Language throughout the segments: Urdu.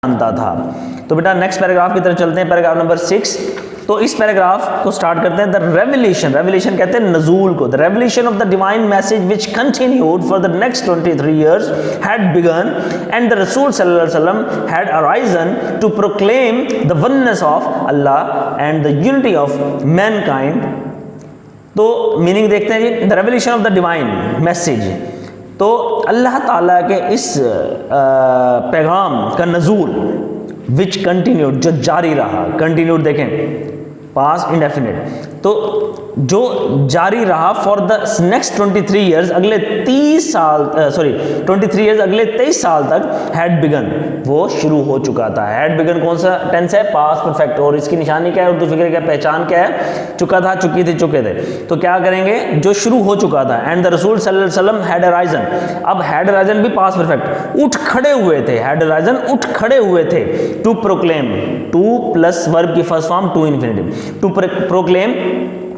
جانتا تھا. تو بیٹا نیکسٹ پیراگراف کی طرف چلتے ہیں, پیراگراف نمبر 6. تو اس پیراگراف کو سٹارٹ کرتے ہیں, دا ریولیشن کہتے ہیں نزول کو, the revelation of the divine message which continued for the next 23 years had begun and the رسول صلی اللہ علیہ وسلم had arisen to proclaim the oneness of Allah and the unity of mankind. تو میننگ دیکھتے ہیں جی, the revelation of the divine message, تو اللہ تعالیٰ کے اس پیغام کا نزول, وچ کنٹینیوڈ جو جاری رہا, کنٹینیوڈ دیکھیں پاسٹ انڈیفینٹ, تو جو جاری رہا فار دا نیکسٹ 23 ایئرز, اگلے 30 سال, 23 ایئرز اگلے 23 سال تک, ہیڈ بگن وہ شروع ہو چکا تھا. ہیڈ بگن کون سا ٹینس ہے؟ Past perfect. اور اس کی نشانی کیا ہے, اردو فکر کیا پہچان کیا ہے؟ چکا تھا, چکی تھی, چکے تھے. تو کیا کریں گے, جو شروع ہو چکا تھا. اینڈ دا رسول صلی اللہ علیہ وسلم ہیڈ arisen, اب ہیڈ arisen بھی پاسٹ پرفیکٹ, اٹھ کھڑے ہوئے تھے, ہیڈ arisen اٹھ کھڑے ہوئے تھے, to proclaim, to plus verb کی first form to infinitive, to proclaim.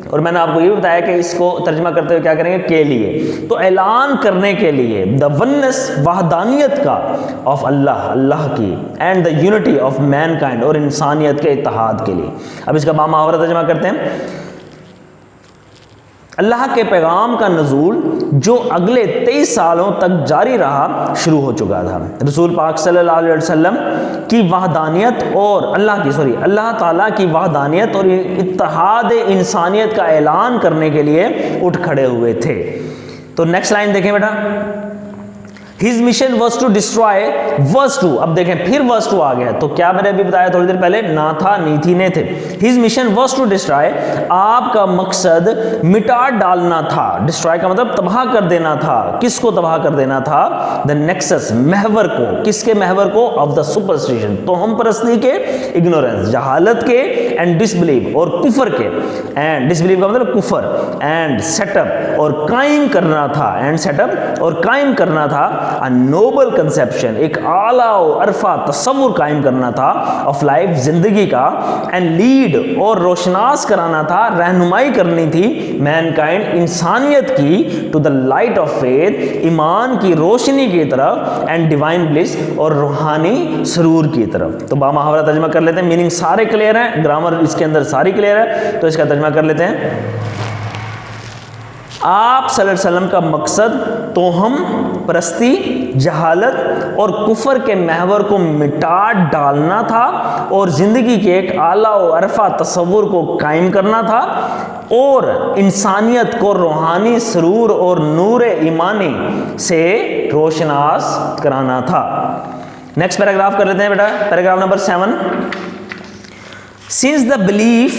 اور میں نے آپ کو یہ بتایا کہ اس کو ترجمہ کرتے ہوئے کیا کریں گے, کے لیے, تو اعلان کرنے کے لیے, دا ونس وحدانیت کا, آف اللہ, اللہ کی, and the unity of mankind, اور انسانیت کے اتحاد کے لیے. اب اس کا بامحاورہ ترجمہ کرتے ہیں, اللہ کے پیغام کا نزول جو اگلے 23 سالوں تک جاری رہا شروع ہو چکا تھا. رسول پاک صلی اللہ علیہ وسلم کی وحدانیت اور اللہ تعالیٰ کی وحدانیت اور اتحاد انسانیت کا اعلان کرنے کے لیے اٹھ کھڑے ہوئے تھے. تو نیکسٹ لائن دیکھیں بیٹا, His mission was to destroy, verse 2. اب دیکھیں پھر verse 2 آ گیا. تو کیا میں نے ابھی بتایا تھوڑی دیر پہلے, نہ تھا, نی تھی, نے تھے. His mission was to destroy, آپ کا مقصد مٹا ڈالنا تھا. destroy کا مطلب تباہ کر دینا تھا. کس کو تباہ کر دینا تھا؟ the nexus, محور کو. کس کے محور کو؟ of the superstition, توہم پرستی کے, ignorance, جہالت کے, and disbelief, اور کفر کے. and disbelief کا مطلب کفر, and set up, اور قائم کرنا تھا, and set up, اور قائم کرنا تھا, a noble conception, ایک اعلیٰ و عرفہ تصور قائم کرنا تھا, of life, زندگی کا, and lead, اور روشناس کرانا تھا, رہنمائی کرنی تھی, mankind, انسانیت کی, to the light of faith, ایمان کی روشنی کی طرف, and divine bliss, اور روحانی سرور کی طرف. تو بامحاورہ ترجمہ کر لیتے ہیں, میننگ سارے کلیئر ہیں, گرامر اس کے اندر ساری کلیئر ہے, تو اس کا ترجمہ کر لیتے ہیں. آپ صلی اللہ علیہ وسلم کا مقصد توہم پرستی, جہالت اور کفر کے محور کو مٹا ڈالنا تھا, اور زندگی کے ایک اعلیٰ و عرفہ تصور کو قائم کرنا تھا, اور انسانیت کو روحانی سرور اور نور ایمانی سے روشناس کرانا تھا. نیکسٹ پیراگراف کر لیتے ہیں بیٹا, paragraph number 7. Since the belief,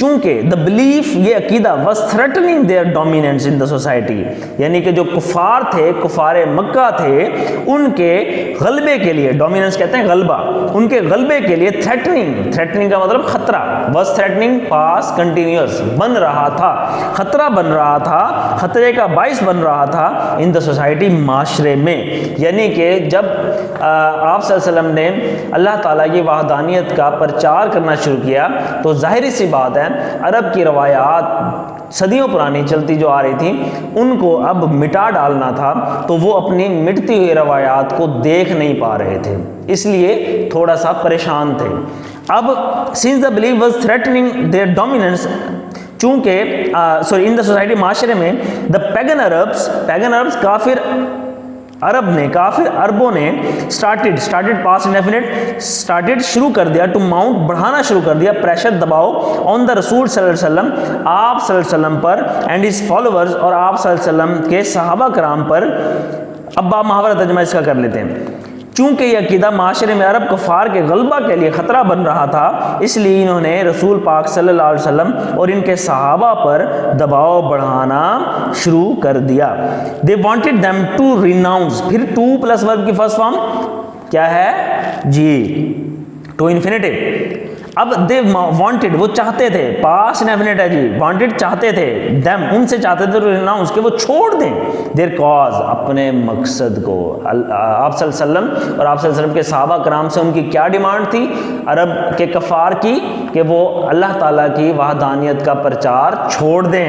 چونکہ the belief, یہ عقیدہ was threatening their dominance in the society, یعنی کہ جو کفار تھے, کفار مکہ تھے, ان کے غلبے کے لیے, dominance کہتے ہیں غلبہ, ان کے غلبے کے لیے threatening کا مطلب خطرہ, was threatening past continuous, بن رہا تھا, خطرہ بن رہا تھا, خطرے کا باعث بن رہا تھا in the society, معاشرے میں. یعنی کہ جب آپ صلی اللہ علیہ وسلم نے اللہ تعالیٰ کی وحدانیت کا پرچار کرنا شروع کیا, تو ظاہری سی بات ہے, عرب کی روایات صدیوں پرانی چلتی جو آ رہی تھیں, ان کو اب مٹا ڈالنا تھا, تو وہ اپنی مٹتی ہوئی روایات کو دیکھ نہیں پا رہے تھے, اس لیے تھوڑا سا پریشان تھے. اب since the belief was threatening their dominance, چونکہ in the society, معاشرے میں, the pagan Arabs, کافر عرب نے, کافر عربوں نے, started past indefinite, شروع کر دیا, to mount, بڑھانا شروع کر دیا, پریشر, دباؤ, on the رسول صلی اللہ علیہ وسلم, آپ صلی اللہ علیہ وسلم پر, and his followers, اور آپ صلی اللہ علیہ وسلم کے صحابہ کرام پر. اب بامحاورہ ترجمہ اس کا کر لیتے ہیں. چونکہ یہ عقیدہ معاشرے میں عرب کفار کے غلبہ کے لیے خطرہ بن رہا تھا, اس لیے انہوں نے رسول پاک صلی اللہ علیہ وسلم اور ان کے صحابہ پر دباؤ بڑھانا شروع کر دیا. They wanted them to renounce, پھر to پلس ورب کی فرسٹ فارم کیا ہے جی, to infinitive. اب they wanted, وہ چاہتے تھے, past indefinite ہے جی, wanted چاہتے تھے, them ان سے چاہتے تھے, renounce کہ وہ چھوڑ دیں, their cause, اپنے مقصد کو. آپ صلی اللہ علیہ وسلم اور آپ صلی اللہ علیہ وسلم کے صحابہ کرام سے ان کی کیا ڈیمانڈ تھی عرب کے کفار کی, کہ وہ اللہ تعالیٰ کی وحدانیت کا پرچار چھوڑ دیں.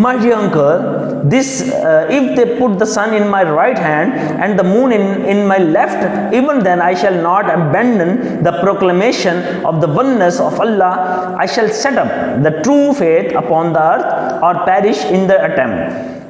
my dear uncle, this if they put the sun in my right hand and the moon in my left, even then I shall not abandon the proclamation of the oneness of Allah. I shall set up the true faith upon the earth or perish in the attempt.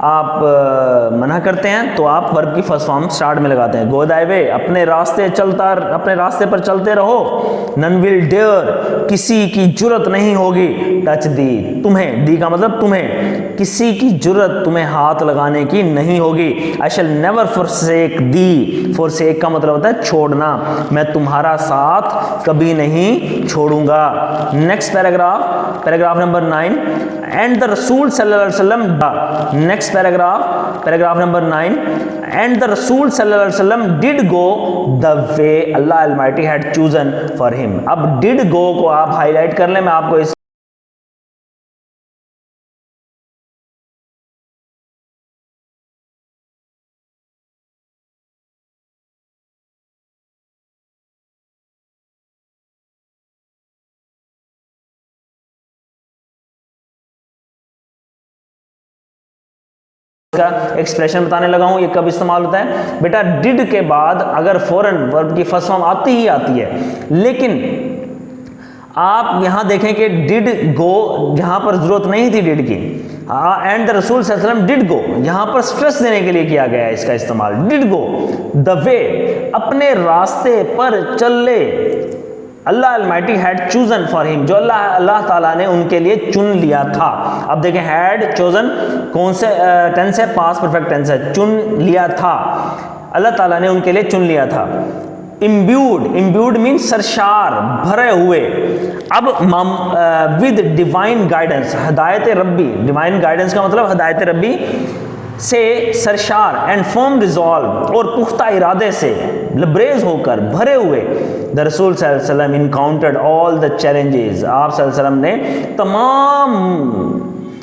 آپ منع کرتے ہیں تو آپ ورب کی فرسٹ فارم سٹارٹ میں لگاتے ہیں. گو دائی وے, اپنے راستے پر چلتے رہو. نن ول ڈیئر, کسی کی جرت نہیں ہوگی. ٹچ دی, تمہیں, دی کا مطلب تمہیں, کسی کی جرت تمہیں ہاتھ لگانے کی نہیں ہوگی. آئی شیل نیور فورسیک دی, فورسیک کا مطلب ہوتا ہے چھوڑنا, میں تمہارا ساتھ کبھی نہیں چھوڑوں گا. Next paragraph number 9. And the رسول صلی اللہ علیہ وسلم, next paragraph number 9. And the رسول صلی اللہ علیہ وسلم did go the way Allah Almighty had chosen for him. اب ڈڈ گو کو آپ ہائی لائٹ کر لیں, میں آپ کو اس کا ایکسپریشن بتانے لگا ہوں. یہ کب استعمال ہوتا ہے بیٹا؟ ڈڈ کے بعد اگر فوراً ورب کی فرسٹ فارم آتی ہی آتی ہے, لیکن آپ یہاں دیکھیں کہ ڈڈ گو جہاں پر ضرورت نہیں تھی ڈڈ کی, اینڈ دا رسول صلی اللہ علیہ وسلم ڈڈ گو, یہاں پر سٹریس دینے کے لیے کیا گیا ہے اس کا استعمال. ڈڈ گو دا وے, اپنے راستے پر چلے, اللہ المائٹی ہیڈ چوزن فار ہم, جو اللہ تعالیٰ نے ان کے لیے چن لیا تھا. اب دیکھیں ہیڈ چوزن کون سے ٹینس ہے؟ پاسٹ پرفیکٹ ٹینس ہے. چن لیا تھا, اللہ تعالیٰ نے ان کے لیے چن لیا تھا. امبیوڈ مین سرشار, بھرے ہوئے. اب ود ڈیوائن گائیڈنس, ہدایت ربی, ڈیوائن گائیڈنس کا مطلب ہدایت ربی سے سرشار, اینڈ فرم ریزالو, اور پختہ ارادے سے, لبریز ہو کر, بھرے ہوئے. دا رسول صلی اللہ علیہ وسلم انکاؤنٹرڈ آل دا چیلنجز, آپ صلی اللہ علیہ وسلم نے تمام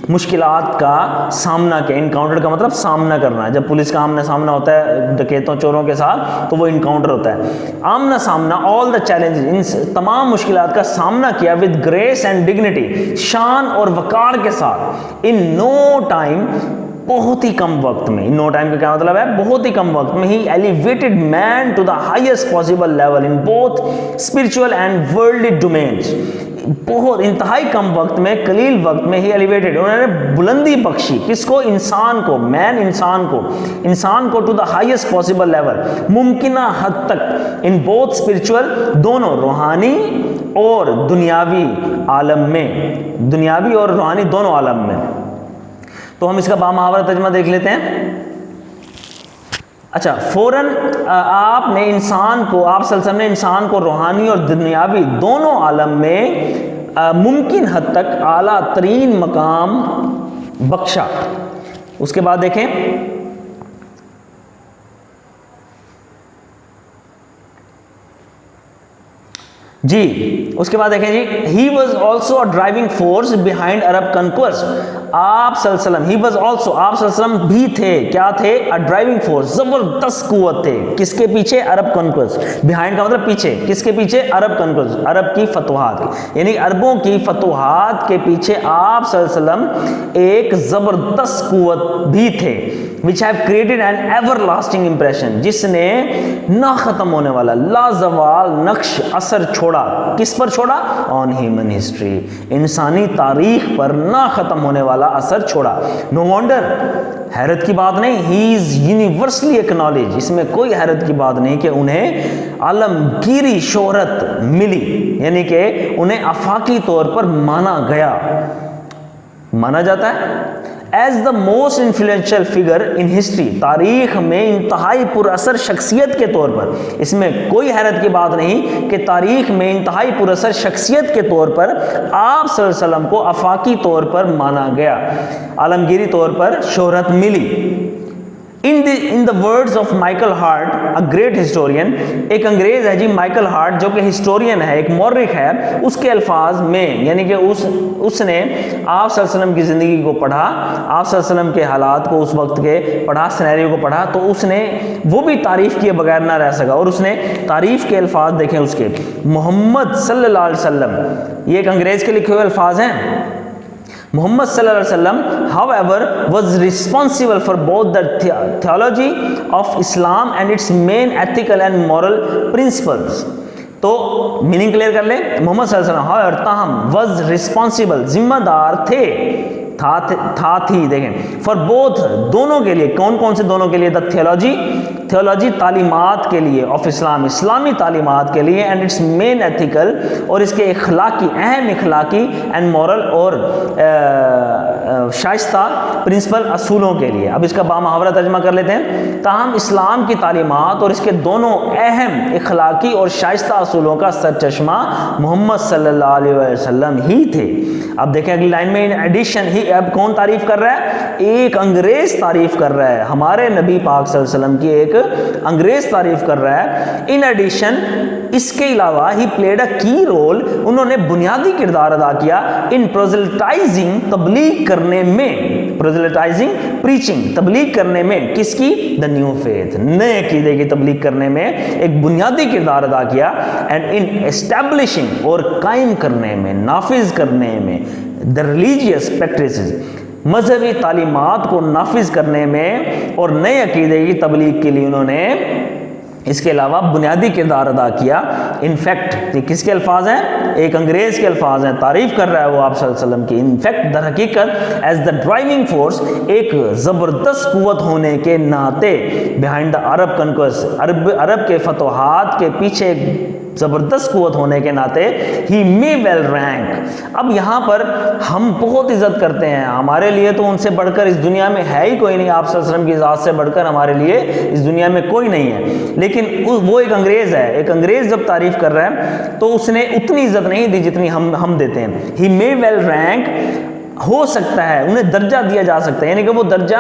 مشکلات کا سامنا کیا. انکاؤنٹر کا مطلب سامنا کرنا ہے. جب پولیس کا آمنا سامنا ہوتا ہے ڈکیتوں چوروں کے ساتھ تو وہ انکاؤنٹر ہوتا ہے. آمنا سامنا, آل دا چیلنجز, ان تمام مشکلات کا سامنا کیا ود گریس اینڈ ڈگنیٹی, شان اور وقار کے ساتھ. ان نو ٹائم, بہت ہی کم وقت میں. نو ٹائم کا کیا مطلب ہے؟ بہت ہی کم وقت میں. He elevated man to the highest possible level in both spiritual and worldly domains. بہت انتہائی کم وقت میں, قلیل وقت میں ہی ایلیویٹڈ, انہوں نے بلندی بخشی. کس کو؟ انسان کو, مین انسان کو to the highest possible level, ممکنہ حد تک. ان بوتھ اسپرچول, دونوں روحانی اور دنیاوی عالم میں, دنیاوی اور روحانی دونوں عالم میں. تو ہم اس کا بامحاورہ ترجمہ دیکھ لیتے ہیں. اچھا, فوراً آپ نے انسان کو, آپ صلی اللہ علیہ وسلم نے انسان کو روحانی اور دنیاوی دونوں عالم میں ممکن حد تک اعلیٰ ترین مقام بخشا. اس کے بعد دیکھیں جی, اس کے بعد دیکھیں جی, he was also a driving force behind Arab conquest. آپ صلی اللہ علیہ وسلم, ہی واز آلسو, آپ صلی اللہ علیہ وسلم بھی تھے, کیا تھے؟ اے ڈرائیونگ فورس, زبردست قوت تھے. کس کے پیچھے؟ عرب کنکویسٹ. بیہائنڈ کا مطلب پیچھے, کس کے پیچھے؟ عرب کنکویسٹ, عرب کی فتوحات, یعنی عربوں کی فتوحات کے پیچھے آپ صلی اللہ علیہ وسلم ایک زبردست قوت بھی تھے. which have created an everlasting impression, جس نے نہ ختم ہونے والا, لازوال نقش اثر چھوڑا. کس پر چھوڑا؟ on human history, انسانی تاریخ پر نہ ختم ہونے والا اثر چھوڑا. no wonder, حیرت کی بات نہیں, he is universally acknowledged, اس میں کوئی حیرت کی بات نہیں کہ انہیں عالمگیری شہرت ملی, یعنی کہ انہیں آفاقی طور پر مانا گیا, مانا جاتا ہے as the most influential figure in history, تاریخ میں انتہائی پر اثر شخصیت کے طور پر. اس میں کوئی حیرت کی بات نہیں کہ تاریخ میں انتہائی پر اثر شخصیت کے طور پر آپ صلی اللہ علیہ وسلم کو آفاقی طور پر مانا گیا, عالمگیری طور پر شہرت ملی. In the words of Michael Hart, a great historian, ایک انگریز ہے جی مائیکل ہارٹ, جو کہ ہسٹورین ہے, ایک مورخ ہے, اس کے الفاظ میں, یعنی کہ اس نے آپ صلی اللہ علیہ وسلم کی زندگی کو پڑھا, آپ صلی اللہ علیہ وسلم کے حالات کو اس وقت کے پڑھا, سینیریو کو پڑھا, تو اس نے وہ بھی تعریف کیے بغیر نہ رہ سکا, اور اس نے تعریف کے الفاظ دیکھیں اس کے, محمد صلی اللہ علیہ وسلم, یہ ایک انگریز کے لکھے ہوئے الفاظ ہیں. محمد صلی اللہ علیہ وسلم however was responsible for both the theology of Islam and its main ethical and moral principles. تو میننگ کلیئر کر لیں, محمد صلی اللہ علیہ وسلم however تاہم was responsible, ذمہ دار تھے, تھا تھی دیکھیں فار بوتھ دونوں کے لیے, کون کون سے دونوں کے لیے, دا تھیولوجی تعلیمات کے لیے آف اسلام, اسلامی تعلیمات کے لیے, اینڈ اٹس مین ایتھیکل اور اس کے اخلاقی اہم اخلاقی اینڈ مورل اور شائستہ پرنسپل اصولوں کے لیے. اب اس کا بامحاورہ ترجمہ کر لیتے ہیں. تاہم اسلام کی تعلیمات اور اس کے دونوں اہم اخلاقی اور شائستہ اصولوں کا سرچشمہ محمد صلی اللہ علیہ وسلم ہی تھے. اب دیکھیں اگلی لائن میں, ان ایڈیشن ہی, اب کون تعریف کر رہا ہے؟ ایک انگریز تعریف کر رہا ہے, ہمارے نبی پاک صلی اللہ علیہ وسلم کی ایک انگریز تعریف کر رہا ہے. ان ایڈیشن, اس کے علاوہ ہی پلیڈ اے کی رول, انہوں نے بنیادی کردار ادا کیا ان پروزلٹائزنگ, تبلیغ کرنے میں, پروزلٹائزنگ پریچنگ, تبلیغ کرنے میں, کس کی؟ دا نیو فیتھ, نئے عقیدے کی تبلیغ کرنے میں ایک بنیادی کردار ادا کیا. اینڈ ان اسٹیبلشنگ, اور قائم کرنے میں, نافذ کرنے میں, دا ریلیجیس پریکٹسز, مذہبی تعلیمات کو نافذ کرنے میں اور نئے عقیدے کی تبلیغ کے لیے انہوں نے اس کے علاوہ بنیادی کردار ادا کیا. انفیکٹ, یہ کس کے الفاظ ہیں؟ ایک انگریز کے الفاظ ہیں, تعریف کر رہا ہے وہ آپ صلی اللہ علیہ وسلم کی. انفیکٹ, در حقیقت, ایز دا ڈرائیونگ فورس, ایک زبردست قوت ہونے کے ناطے, بیہائنڈ دا عرب کنکویسٹ, عرب کے فتوحات کے پیچھے زبردست قوت ہونے کے ناطے, ہی مے ویل رینک. اب یہاں پر ہم بہت عزت کرتے ہیں, ہمارے لیے تو ان سے بڑھ کر اس دنیا میں ہے ہی کوئی نہیں, آپ صلی اللہ علیہ وسلم کی ذات سے بڑھ کر ہمارے لیے اس دنیا میں کوئی نہیں ہے. لیکن وہ ایک انگریز ہے, ایک انگریز جب تعریف کر رہا ہے تو اس نے اتنی عزت نہیں دی جتنی ہم دیتے ہیں. ہی مے ویل رینک, ہو سکتا ہے انہیں درجہ دیا جا سکتا ہے, یعنی کہ وہ درجہ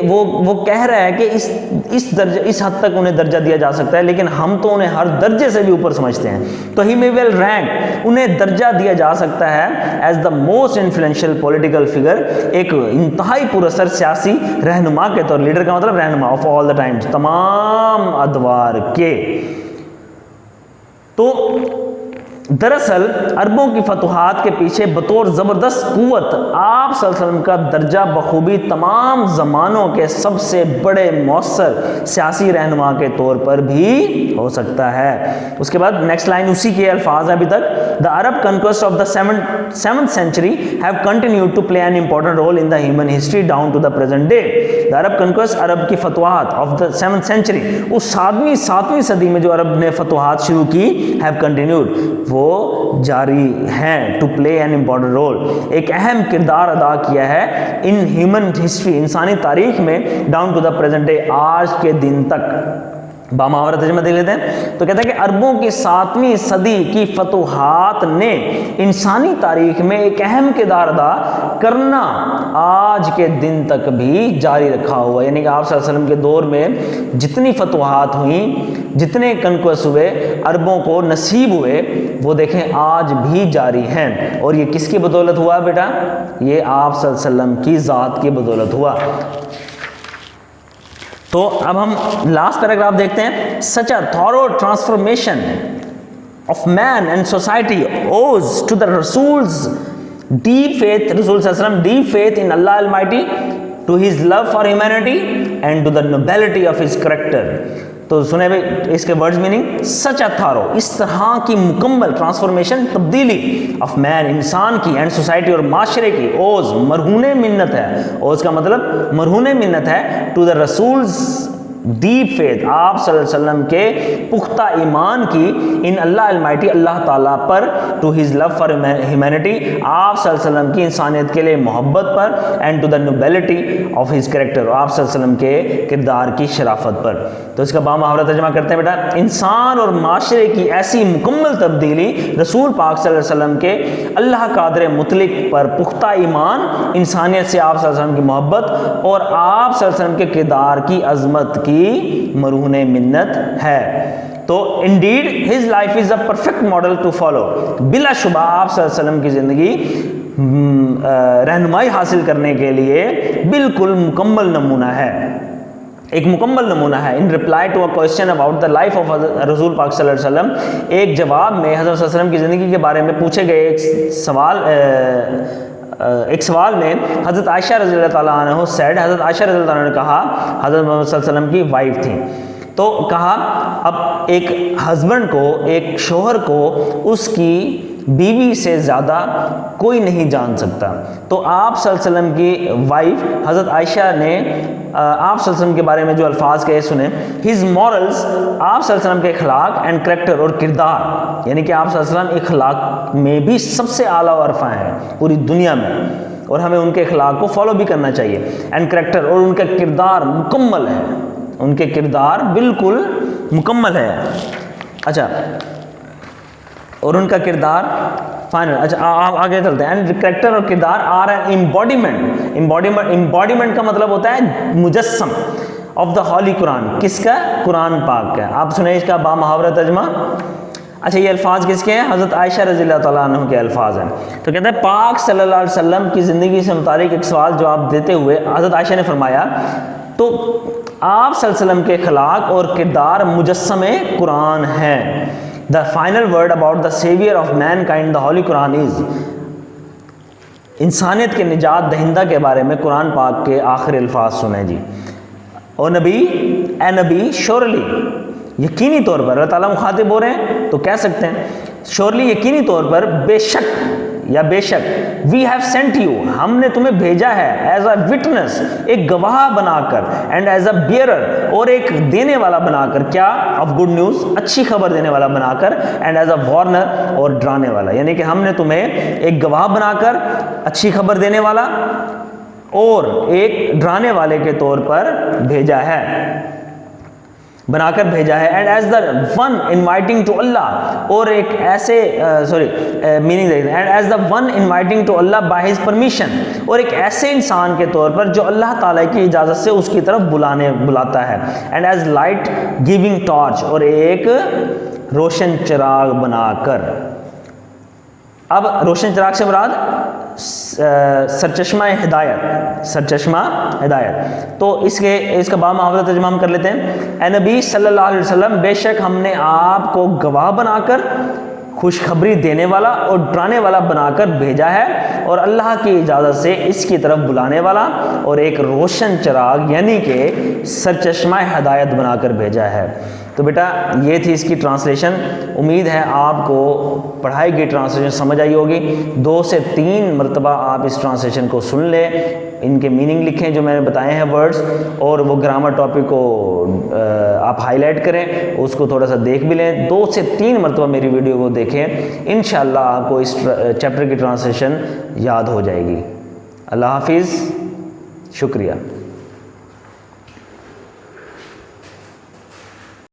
وہ کہہ رہا ہے کہ اس درجہ, اس حد تک انہیں درجہ دیا جا سکتا ہے, لیکن ہم تو انہیں ہر درجے سے بھی اوپر سمجھتے ہیں. تو ہی مے ویل رینک, انہیں درجہ دیا جا سکتا ہے as the most influential political figure, ایک انتہائی پراثر سیاسی رہنما کے طور, لیڈر کا مطلب رہنما, آف آل دا ٹائمز, تمام ادوار کے. تو دراصل عربوں کی فتوحات کے پیچھے بطور زبردست قوت آپ صلی اللہ علیہ وسلم کا درجہ بخوبی تمام زمانوں کے سب سے بڑے مؤثر سیاسی رہنما کے طور پر بھی ہو سکتا ہے. اس کے بعد نیکسٹ لائن اسی کے الفاظ ہیں ابھی تک. The Arab conquest of the 7th century have continued to play an important role in the human history down to the present day. The Arab conquest, عرب کی فتوحات آف دا 7th century, اس 7ویں صدی میں جو عرب نے فتوحات شروع کی, have continued, وہ جاری ہیں, to play an important role, ایک اہم کردار ادا کیا ہے ان ہیومن ہسٹری, انسانی تاریخ میں, down to the present day, آج کے دن تک. بامحاورہ ترجمہ دیکھ لیتے ہیں. تو کہتا ہے کہ عربوں کی 7ویں صدی کی فتوحات نے انسانی تاریخ میں ایک اہم کردار ادا کرنا آج کے دن تک بھی جاری رکھا ہوا, یعنی کہ آپ صلی اللہ علیہ وسلم کے دور میں جتنی فتوحات ہوئیں, جتنے کنکویسٹ ہوئے, عربوں کو نصیب ہوئے, وہ دیکھیں آج بھی جاری ہیں. اور یہ کس کی بدولت ہوا بیٹا؟ یہ آپ صلی اللہ علیہ وسلم کی ذات کی بدولت ہوا. تو اب ہم لاسٹ پیراگراف دیکھتے ہیں. Such a thorough transformation of man and society owes to the رسولز ڈیپ فیتھ, رسول صلی اللہ علیہ وسلم deep faith in Allah Almighty, to his love for humanity and to the nobility of his character. تو سنیں بھائی اس کے words meaning, such a thorough, اس طرح کی مکمل ٹرانسفارمیشن, تبدیلی, آف مین, انسان کی, اینڈ سوسائٹی, اور معاشرے کی, اوز, مرہون منت ہے, اوز کا مطلب مرہون منت ہے, ٹو دا رسولز ڈیپ فیتھ, آپ صلی اللہ علیہ وسلم کے پختہ ایمان کی, ان اللہ المائٹی, اللہ تعالیٰ پر, to his love for humanity, آپ صلی اللہ علیہ وسلم کی انسانیت کے لیے محبت پر, and to the nobility of his character, آپ صلی اللہ علیہ وسلم کے کردار کی شرافت پر. تو اس کا بامحاورہ ترجمہ کرتے ہیں بیٹا. انسان اور معاشرے کی ایسی مکمل تبدیلی رسول پاک صلی اللہ علیہ وسلم کے اللہ قادر مطلق پر پختہ ایمان, انسانیت سے آپ صلی اللہ علیہ وسلم کی محبت, اور آپ صلی اللہ علیہ وسلم کے کردار کی عظمت کی مرہون منت ہے. تو indeed his life is a perfect model to follow, بلا شبہ آپ صلی اللہ علیہ وسلم کی زندگی رہنمائی حاصل کرنے کے لیے بالکل مکمل نمونہ ہے, ایک مکمل نمونہ ہے. In reply to a question about the life of رسول پاک صلی اللہ علیہ وسلم, ایک جواب میں حضرت صلی اللہ علیہ وسلم کی زندگی کے بارے میں پوچھے گئے ایک سوال میں حضرت عائشہ رضی اللہ تعالیٰ عنہ سیڈ, حضرت عائشہ رضی اللہ عنہ نے کہا, حضرت محمد صلی اللہ علیہ وسلم کی وائف تھیں, تو کہا اب ایک ہسبینڈ کو, ایک شوہر کو اس کی بیوی سے زیادہ کوئی نہیں جان سکتا. تو آپ صلی اللہ علیہ وسلم کی وائف حضرت عائشہ نے آپ صلی اللہ علیہ وسلم کے بارے میں جو الفاظ کہے سنیں. ہز مورلز، آپ صلی اللہ علیہ وسلم کے اخلاق اینڈ کریکٹر اور کردار، یعنی کہ آپ صلی اللہ علیہ وسلم اخلاق میں بھی سب سے اعلیٰ و ارفع ہیں پوری دنیا میں، اور ہمیں ان کے اخلاق کو فالو بھی کرنا چاہیے. اینڈ کریکٹر، اور ان کا کردار مکمل ہے، ان کے کردار بالکل مکمل ہے. اچھا، اور ان کا کردار فائنل. اچھا آپ آگے چلتے ہیں. اینڈ کریکٹر اور کردار آر این امبوڈیمنٹ کا مطلب ہوتا ہے مجسم آف دا ہولی قرآن. کس کا؟ قرآن پاک کا. آپ سنیں اس کا بامحاورہ ترجمہ. اچھا یہ الفاظ کس کے ہیں؟ حضرت عائشہ رضی اللہ تعالیٰ عنہ کے الفاظ ہیں. تو کہتے ہیں پاک صلی اللہ علیہ وسلم کی زندگی سے متعلق ایک سوال جواب دیتے ہوئے حضرت عائشہ نے فرمایا تو آپ صلی اللہ علیہ وسلم کے اخلاق اور کردار مجسم قرآن ہیں. The final word about the savior of mankind, the holy Quran is. انسانیت کے نجات دہندہ کے بارے میں قرآن پاک کے آخری الفاظ سنیں جی. او نبی، اے نبی، شورلی، یقینی طور پر اللہ تعالیٰ مخاطب ہو رہے ہیں تو کہہ سکتے ہیں شورلی، یقینی طور پر، بے شک یا بے شک، وی ہیو سینٹ یو، ہم نے تمہیں بھیجا ہے، ایز اے وٹنس، ایک گواہ بنا کر، اینڈ ایز اے بیئرر، اور ایک دینے والا بنا کر، کیا؟ آف گڈ نیوز، اچھی خبر دینے والا بنا کر، اینڈ ایز اے وارنر، اور ڈرانے والا. یعنی کہ ہم نے تمہیں ایک گواہ بنا کر، اچھی خبر دینے والا اور ایک ڈرانے والے کے طور پر بھیجا ہے، بنا کر بھیجا ہے. And as the one inviting to Allah, اور ایک ایسے میننگ دیکھتے ہیں. And as the one inviting to Allah by his permission, اور ایک ایسے انسان کے طور پر جو اللہ تعالیٰ کی اجازت سے اس کی طرف بلاتا ہے. And as light giving torch, اور ایک روشن چراغ بنا کر. اب روشن چراغ سے مراد سرچشمہ ہدایت، سرچشمہ ہدایت. تو اس کا بامحاورہ ترجمہ ہم کر لیتے ہیں. اے نبی صلی اللہ علیہ وسلم، بے شک ہم نے آپ کو گواہ بنا کر، خوشخبری دینے والا اور ڈرانے والا بنا کر بھیجا ہے، اور اللہ کی اجازت سے اس کی طرف بلانے والا اور ایک روشن چراغ یعنی کہ سرچشمہ ہدایت بنا کر بھیجا ہے. تو بیٹا یہ تھی اس کی ٹرانسلیشن. امید ہے آپ کو پڑھائی گئی ٹرانسلیشن سمجھ آئی ہوگی. 2 سے 3 مرتبہ آپ اس ٹرانسلیشن کو سن لیں، ان کے میننگ لکھیں جو میں نے بتائے ہیں ورڈز، اور وہ گرامر ٹاپک کو آپ ہائی لائٹ کریں، اس کو تھوڑا سا دیکھ بھی لیں. 2 سے 3 مرتبہ میری ویڈیو کو دیکھیں، انشاءاللہ آپ کو اس چیپٹر کی ٹرانسلیشن یاد ہو جائے گی. اللہ حافظ، شکریہ.